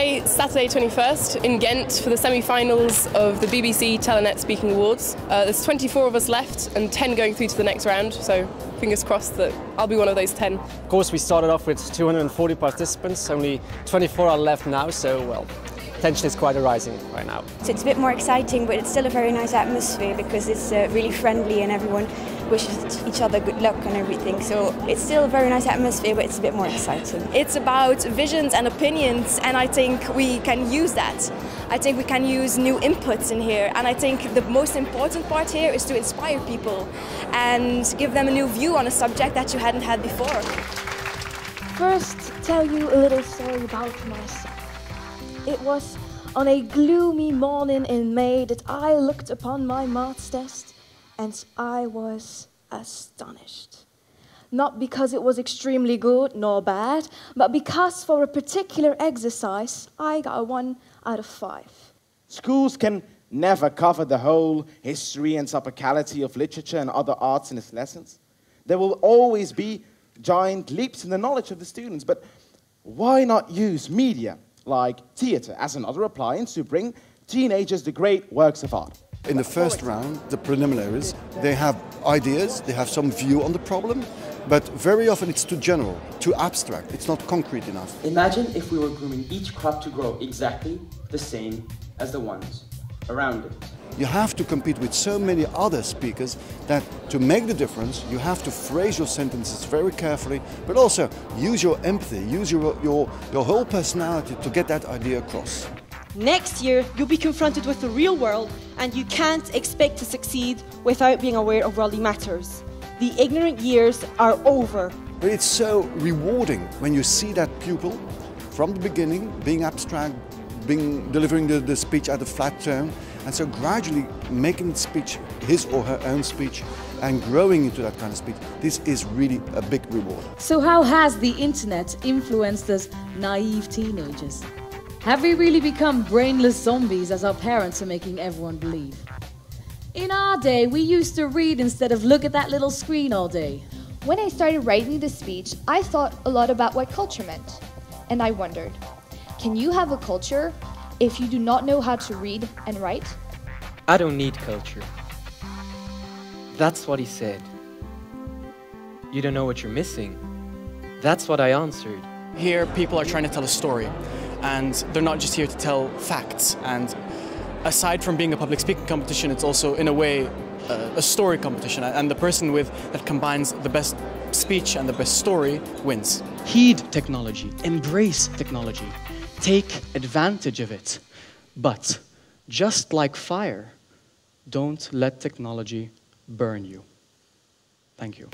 play Saturday 21st in Ghent for the semi-finals of the BBC Telenet Speaking Awards. There's 24 of us left and 10 going through to the next round, so fingers crossed that I'll be one of those 10. Of course, we started off with 240 participants, only 24 are left now, so well, tension is quite rising right now. So it's a bit more exciting, but it's still a very nice atmosphere because it's really friendly and everyone wishes each other good luck and everything. So it's still a very nice atmosphere, but it's a bit more exciting. It's about visions and opinions, and I think we can use that. I think we can use new inputs in here, and I think the most important part here is to inspire people and give them a new view on a subject that you hadn't had before. First, tell you a little story about myself. It was on a gloomy morning in May that I looked upon my maths test and I was astonished. Not because it was extremely good nor bad, but because for a particular exercise I got a 1 out of 5. Schools can never cover the whole history and topicality of literature and other arts in its lessons. There will always be giant leaps in the knowledge of the students, but why not use media like theatre as another appliance to bring teenagers the great works of art? In the first round, the preliminaries, they have ideas, they have some view on the problem, but very often it's too general, too abstract, it's not concrete enough. Imagine if we were grooming each crop to grow exactly the same as the ones around it. You have to compete with so many other speakers that to make the difference, you have to phrase your sentences very carefully, but also use your empathy, use your whole personality to get that idea across. Next year, you'll be confronted with the real world, and you can't expect to succeed without being aware of worldly matters. The ignorant years are over. But it's so rewarding when you see that pupil, from the beginning, being abstract, delivering the speech at a flat tone, and so gradually making the speech his or her own speech and growing into that kind of speech. This is really a big reward. So how has the internet influenced us naive teenagers? Have we really become brainless zombies as our parents are making everyone believe? In our day, we used to read instead of look at that little screen all day. When I started writing this speech, I thought a lot about what culture meant. And I wondered, can you have a culture if you do not know how to read and write? I don't need culture. That's what he said. You don't know what you're missing. That's what I answered. Here, people are trying to tell a story, and they're not just here to tell facts. And aside from being a public speaking competition, it's also, in a way, a story competition. And the person that combines the best speech and the best story wins. Heed technology, embrace technology, take advantage of it. But just like fire, don't let technology burn you. Thank you.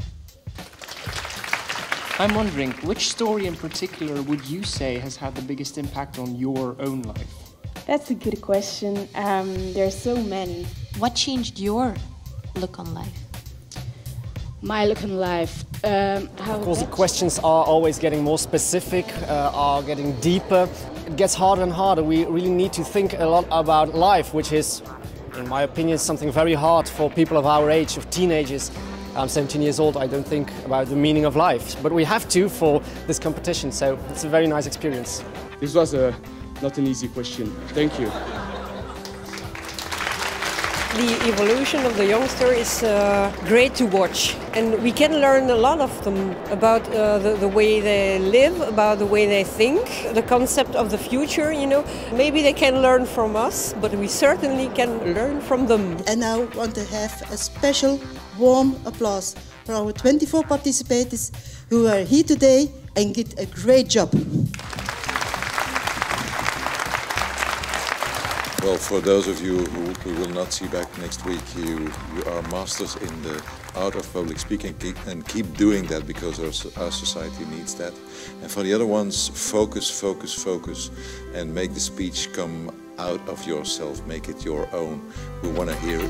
I'm wondering, which story in particular would you say has had the biggest impact on your own life? That's a good question. There are so many. What changed your look on life? My look on life. Of course, the questions are always getting more specific, are getting deeper. It gets harder and harder. We really need to think a lot about life, which is, in my opinion, something very hard for people of our age, of teenagers. I'm 17 years old, I don't think about the meaning of life. But we have to for this competition, so it's a very nice experience. This was not an easy question. Thank you. The evolution of the youngster is great to watch, and we can learn a lot of them about the way they live, about the way they think, the concept of the future, you know. Maybe they can learn from us, but we certainly can learn from them. And I want to have a special warm applause for our 24 participants who are here today and did a great job. Well, for those of you who we will not see back next week, you are masters in the art of public speaking, and keep doing that because our society needs that. And for the other ones, focus, focus, focus, and make the speech come out of yourself, make it your own. We want to hear you.